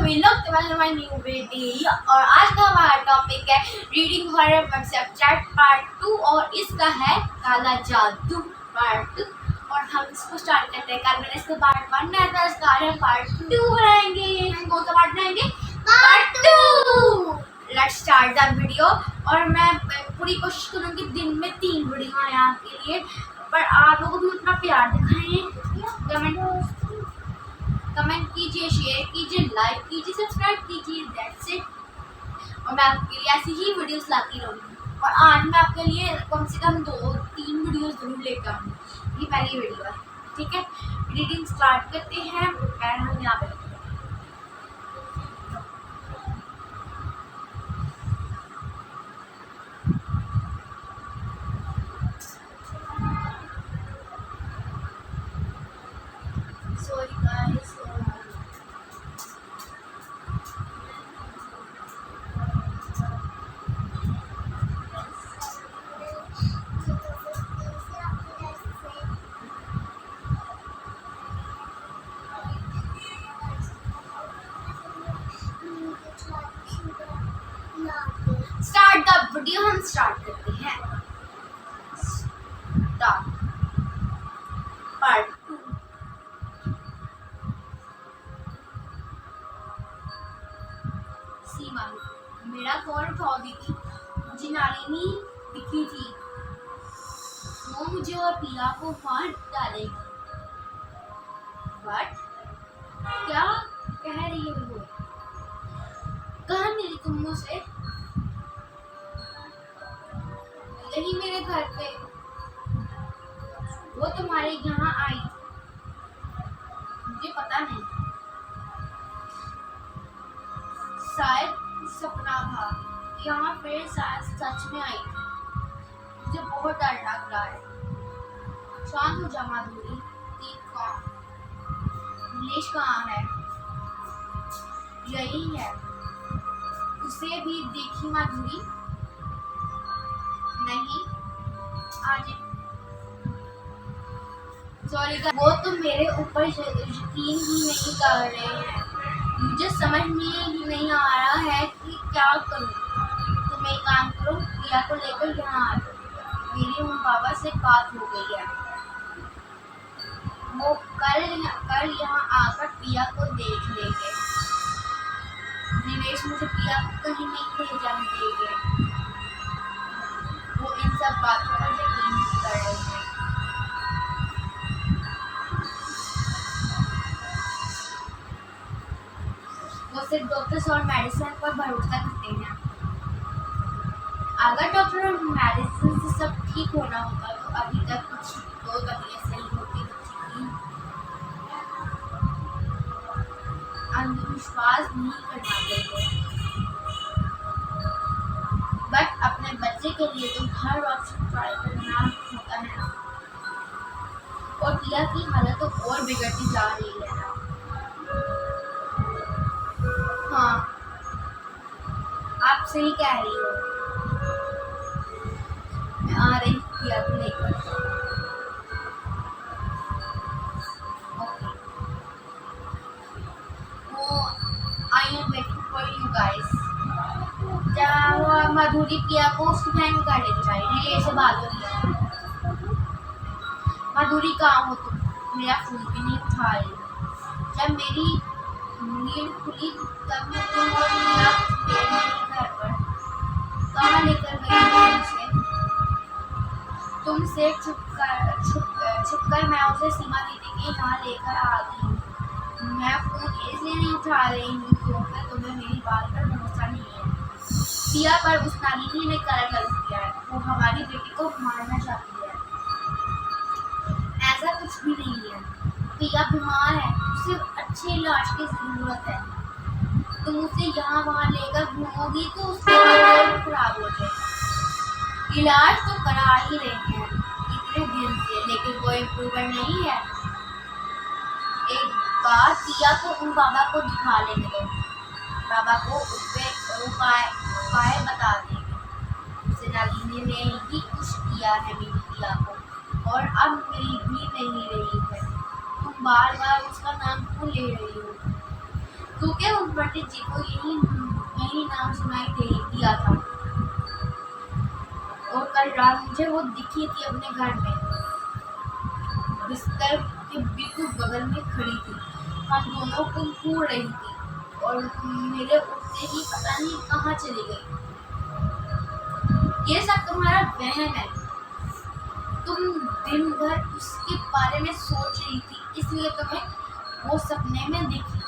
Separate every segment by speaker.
Speaker 1: सभी लोग तुम्हारी न्यू वीडियो। और आज का हमारा टॉपिक है रीडिंग हॉरर चैप्टर पार्ट 2 और इसका है काला जादू पार्ट 2। और हम इसको स्टार्ट करते हैं। कल मैंने इसको पार्ट 1 बनाया था, इसका आज हम पार्ट 2 बनाएंगे। हम कौन सा पार्ट बनाएंगे? Part 2। Let's start the video. और मैं पूरी कोशिश करूँगी दिन में 3 वीडियो आए आपके लिए, पर आप लोगों को भी उतना प्यार दिखाएं। कमेंट कीजिए, शेयर कीजिए, लाइक कीजिए, सब्सक्राइब कीजिए। That's it. और मैं आपके लिए ऐसी ही वीडियोस लाती रहूँगी। और आज मैं आपके लिए कम से कम 2-3 वीडियोस जरूर लेकर आऊँगी। ये पहली वीडियो है, ठीक है। रीडिंग स्टार्ट करते हैं। पैर हम यहाँ पे sorry guys. Start the video. हम स्टार्ट करते हैं। पार्ट 2। सीमा, मेरा कॉल उठाओ दीदी, मुझे नालिनी दिखी थी, वो मुझे और पिया को मार डालेगी। बट क्या कह रही है वो? कहाँ मिली तुम मुझसे? यही मेरे घर पे। वो तुम्हारे यहाँ आई, मुझे पता नहीं, शायद सपना था, यहाँ फिर शायद सच में आई। मुझे बहुत डर लग रहा है। शांत हो जा माधुरी। नीलेश कहाँ है? यही है, उसे भी देखी माधुरी? नहीं, आज सॉरी, वो तो मेरे ऊपर यकीन ही नहीं कर रहे हैं। मुझे समझ में ही नहीं आ रहा है कि क्या करूं। तुम एक काम करो, पिया को लेकर यहाँ आ जाओ। मेरी उन बाबा से बात हो गई है, वो कल यहाँ आकर पिया को देख लेंगे। निवेश मुझे पिया को कहीं नहीं ले जाने देंगे। वो इन सब बातों पर यकीन नहीं कर रहे हैं। वो सिर्फ डॉक्टर्स और मेडिसिन पर भरोसा करते हैं। अगर डॉक्टर और मेडिसिन से सब ठीक होना होता तो अभी तक कुछ 2 तकलीफ सही होती थी। अंधविश्वास नहीं करना चाहिए, बट अपने बच्चे के लिए तो हर ऑप्शन ट्राई करना होता है ना। और पिया की हालत तो और बिगड़ती जा रही है ना। हाँ, आप सही कह रही हो। मैं आ रही पिया को लेकर। ओके, वो I am waiting for you guys. Madhuri Piya को उसकी बहन कर लेनी चाहिए। ये से बात हो रही है। माधुरी कहाँ हो तुम? मेरा फोन भी नहीं उठा रही। जब मेरी नींद खुली तब मैं तुम और पिया घर पर। कहाँ लेकर गई तुमसे छुप कर मैं उसे सीमा दीदी के यहाँ लेकर आ गई हूँ। मैं फोन इसलिए नहीं उठा रही हूँ क्योंकि तुम्हें मेरी बात पर भरोसा नहीं है। पिया पर उस नालिनी ने गलत किया है। वो हमारी बेटी को मारना चाहती है। ऐसा कुछ भी नहीं है। पिया बीमार है, उसे अच्छे इलाज की जरूरत है। तुम उसे यहाँ वहाँ लेकर घूमोगी तो उसकी हालत खराब हो जाएगी। इलाज तो करा ही रहे हैं इतने दिन से, लेकिन कोई इम्प्रूवमेंट नहीं है। एक बार पिया को उन बाबा को दिखा लेने दो। बाबा को उपाय बता देंगे। उसे नालिनी ने ही कुछ किया है मेरी पिया को, और अब मिल भी नहीं रही है। तुम बार बार उसका नाम क्यों ले रही हो? क्योंकि उन पंडित जी को यही नाम सुनाई दिया था। और कल रात मुझे वो दिखी थी अपने घर में, बिस्तर के बिल्कुल बगल में खड़ी थी। हम दोनों को घूर रही थी और मेरे उठते ही पता नहीं कहाँ चली गई। ये सब तुम्हारा वहम है। तुम दिन भर उसके बारे में सोच रही थी, इसलिए तुम्हें वो सपने में दिखी।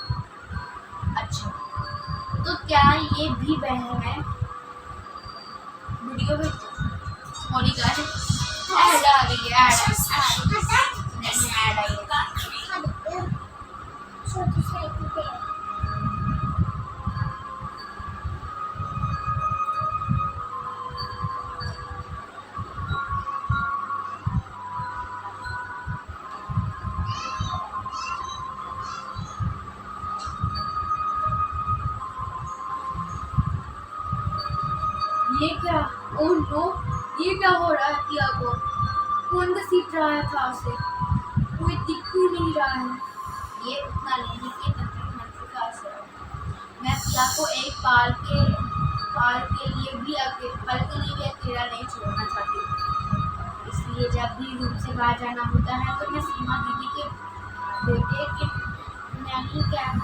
Speaker 1: अच्छा, तो क्या ये भी वहम है? वीडियो में सॉरी गाइस, ऐड आ गई है, ऐड आई है। ये क्या? ओह नो, ये क्या हो रहा है पिया को? कौन घसीट रहा था उसे? कोई दिख ही नहीं रहा है। ये उतना लेने के मंत्र का असर है। मैं पिया को एक पल के लिए भी अकेला नहीं छोड़ना चाहती। इसलिए जब भी रूम से बाहर जाना होता है तो मैं सीमा दीदी के बेटे के नैनी कैन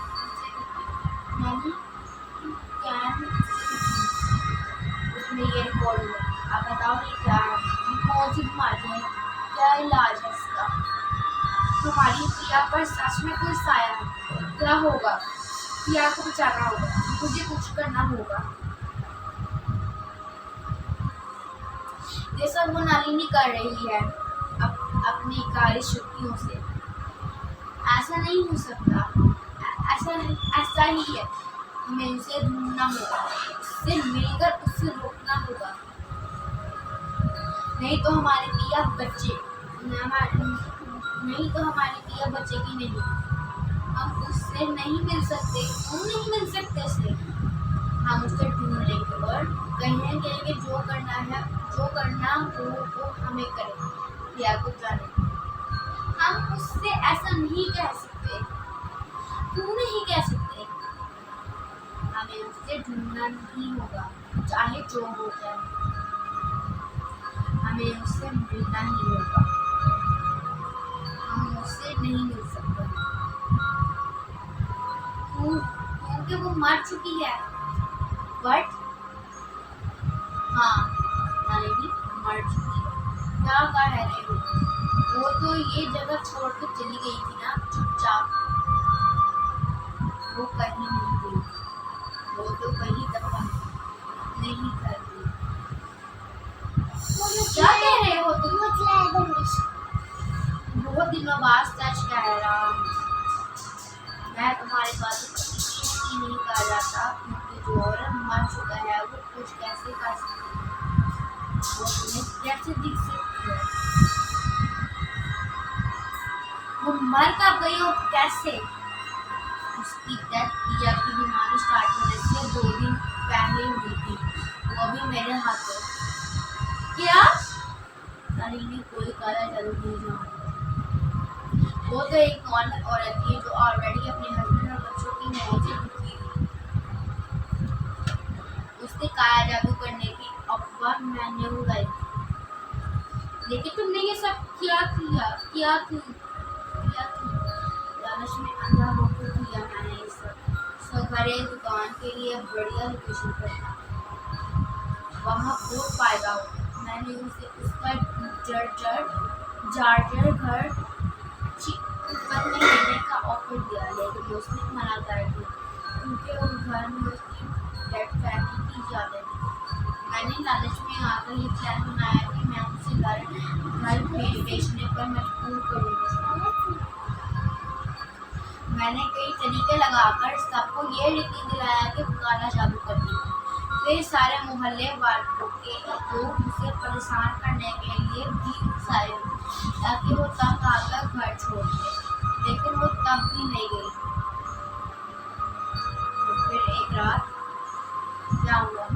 Speaker 1: उसमें ये रिकॉर्ड हुआ। आप बताओ ये क्या है? कौन सी बीमारी है? क्या इलाज है इसका? तुम्हारी पिया पर सच में कोई साया है? क्या होगा? पिया को बचाना होगा, मुझे कुछ करना होगा। ये सब वो नलिनी कर रही है अपनी कार्य शक्तियों से। ऐसा नहीं हो सकता। ऐसा ही है। हमें उसे ढूंढना होगा, उससे मिलकर उसे रोकना होगा। नहीं तो हमारी पिया बचेगी नहीं। हम उससे नहीं मिल सकते। क्यों नहीं मिल सकते उससे? हम उसे ढूंढ लेंगे और कहेंगे जो करना हो वो हमें करें, पिया को जाने। हम उससे ऐसा नहीं कह सकते। क्यों नहीं कह सकते? हमें उससे ढूंढना ही होगा, चाहे जो हो जाए। हमें उससे मिलना ही होगा। हम उससे नहीं मिल सकते क्योंकि वो मर चुकी है। बट हाँ, नलिनी मर चुकी है। क्या कह रहे हो? वो तो ये जगह छोड़ के चली गई थी ना, चुपचाप। वो कहीं नहीं गई। वो तो कहीं दफन नहीं कर रही। क्या कह रहे हो तुम? बहुत दिनों बाद सच कह रहा हूँ। मैं तुम्हारे बात को नहीं कहा जाता, क्योंकि जो औरत मर चुका है वो कुछ कैसे कर सकती है? वो तुम्हें कैसे दिख सकती है? वो मर कब गई और कैसे? उसकी डेथ पिया की बीमारी स्टार्ट होने से 2 दिन पहले हुई थी, वो भी मेरे हाथों। क्या? नलिनी कोई काला जादू नहीं जानती। वो तो एक नॉर्मल औरत थी जो ऑलरेडी अपने हस्बैंड और बच्चों की मौत से दुखी थी। उसने काला जादू करने की अफवाह मैंने उड़ाई थी। लेकिन तुमने ये सब क्या किया लालच में अंधा होकर किया मैंने ये सब। घरे दुकान के लिए बढ़िया लोकेशन पर था, वहाँ बहुत फायदा हो। मैंने उसे उसका चार्जर घर में लेने का ऑफर दिया, लेकिन उसने मना कर दिया क्योंकि उस घर में उसकी डेड फैमिली की इजाज़त थी। मैंने लालच में आकर ये प्लान बनाया कि मैं उसे घर बेचने पर मजबूर करूँगी। मैंने कई तरीके लगाकर सबको ये यकीन दिलाया कि वो काला जादू करती है। फिर सारे मोहल्ले वालों के लोग उसे परेशान करने के लिए भी उकसाए ताकि वो तंग आकर घर छोड़ दे, लेकिन वो तब भी नहीं गई। तो फिर एक रात क्या हुआ?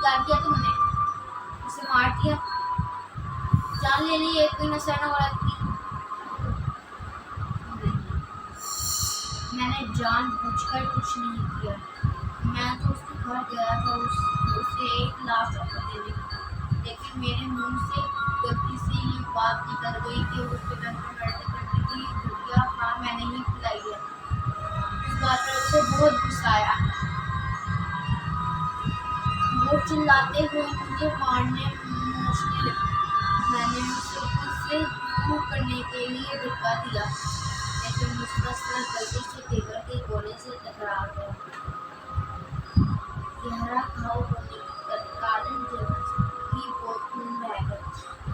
Speaker 1: क्या किया तुमने? उसे मार दिया? जान ले ली एक नशा औरत की? मैंने जान जानबूझकर कुछ नहीं किया। मैं तो उसके घर गया था उसे एक लास्ट ऑफर देने, लेकिन मेरे मुंह से गलती से ये बात निकल गई कि वो चिकन में मर्डर करने की गुड़िया हाँ मैंने ही खिलाई है। इस बात पर उसे बहुत गुस्सा आया। वो चिल्लाते हुए मुझे मारने पहुंचने लगी। मैंने उसे उससे दूर करने के लिए धक्का दिया, लेकिन उसका सर गलती से टेबल के कोने से टकरा गया। गहरा घाव होने के कारण की बहुत खून बह गया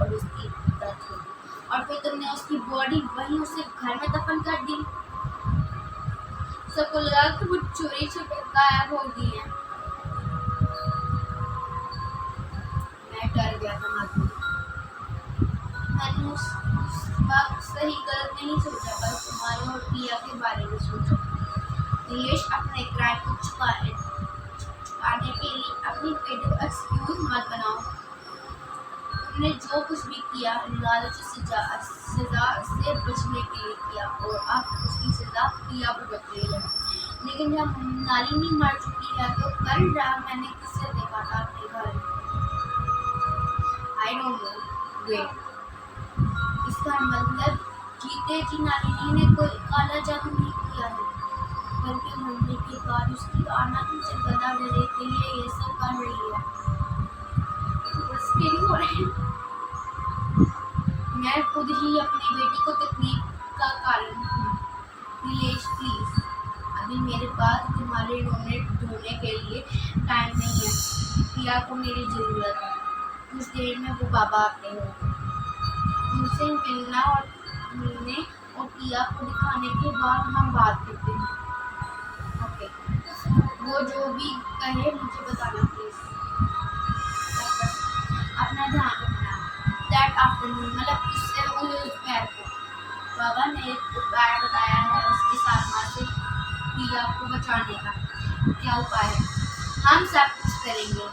Speaker 1: और उसकी डेथ हो गई। और फिर तुमने उसकी बॉडी वहीं उसे घर में दफन कर दी। सबको लगा कि वो चोरी छुपे गायब हो गई है। मैं डर गया था माधुरी। मैंने उस वक्त सही गलत नहीं सोचा, बस तुम्हारे और पिया के बारे में सोचा। नीलेश, अपने क्राइम को छुपाने के लिए अपनी बेटी को एक्सक्यूज मत बनाओ। तुमने जो कुछ भी किया लालच सजा से बचने के लिए किया और अब उसकी सजा पिया भुगत रही है। लेकिन जब नालिनी मर चुकी है तो कल रात मैंने किसे देखा था अपने घर में? I don't know. वेट, इसका मतलब जीते जी नालिनी ने कोई काला जादू नहीं किया है, बल्कि मरने के बाद उसकी आत्मा तुमसे बदला लेने के लिए ये सब कर रही है। हो रहे हैं। मैं खुद ही अपनी बेटी को तकलीफ का कारण हूँ। नीलेश प्लीज, अभी मेरे पास तुम्हारे रोने धोने के लिए टाइम नहीं है। पिया को मेरी ज़रूरत है। कुछ देर में वो बाबा आते हैं। उनसे मिलने और पिया को दिखाने के बाद हम बात करते हैं। ओके, वो जो भी कहे मुझे बताना प्लीज। अपना ध्यान रखना। दैट आफ्टरनून, मतलब उससे दोपहर को बाबा ने एक उपाय बताया है उसके साथ से पिया को बचाने का। क्या उपाय है? हम सब कुछ करेंगे।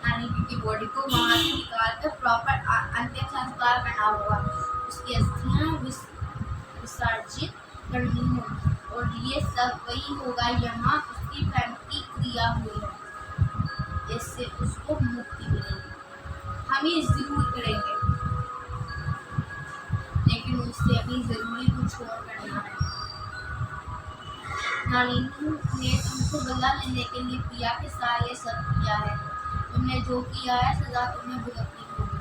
Speaker 1: नानी की बॉडी को वहाँ से निकाल कर प्रॉपर अंतिम संस्कार करना होगा। उसकी अस्थियाँ विसर्जित करनी होगी और ये सब वही होगा यहाँ उसकी फैमिली क्रिया हुई है। इससे उसको मुक्ति मिलेगी। हम ये जरूर करेंगे, लेकिन उससे अभी जरूरी कुछ और करना है। नालिनी ने तुमको बदला लेने के लिए पिया के साथ ये सब किया है। तुमने जो किया है सजा तुम्हें भुगतनी होगी।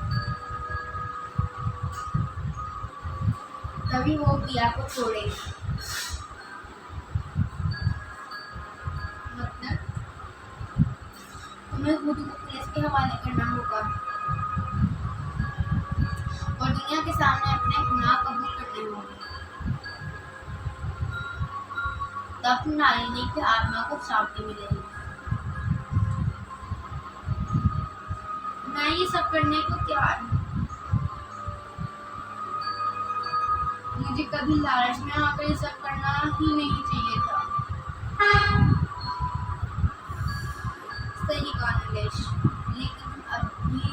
Speaker 1: तभी वो पिया को छोड़ेगी। मतलब तुम्हें खुद को पुलिस के हवाले करना होगा और दुनिया के सामने अपने गुनाह कबूल करने होंगे। तब नालिनी की आत्मा को शांति मिलेगी। मैं ये सब करने को तैयार हूँ। मुझे कभी लालच में आकर ये सब करना ही नहीं चाहिए था। सही कहा नीलेश, लेकिन तुम अभी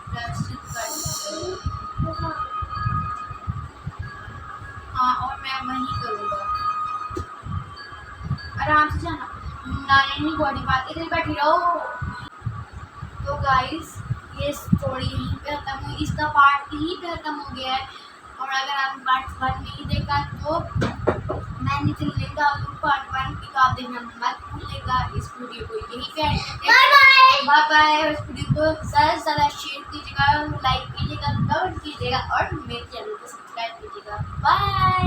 Speaker 1: प्रायश्चित कर सकते हो। हाँ, और मैं वही करूँगा। आराम से जाना। नालिनी बॉडी पार्ट इधर बैठी रहो। तो गाइस, ये स्टोरी यहीं पे खत्म हुई। इसका पार्ट ही खत्म हो गया है। और अगर आपने पार्ट 1 नहीं देखा तो मैं नीचे लिंक डाल दूँ पार्ट 1 की, आप देखना मत भूलिएगा। इस वीडियो को यहीं पे बाय बाय। इस वीडियो को ज़्यादा से ज़्यादा शेयर कीजिएगा, लाइक कीजिएगा, कमेंट कीजिएगा और मेरे चैनल को सब्सक्राइब कीजिएगा। बाय।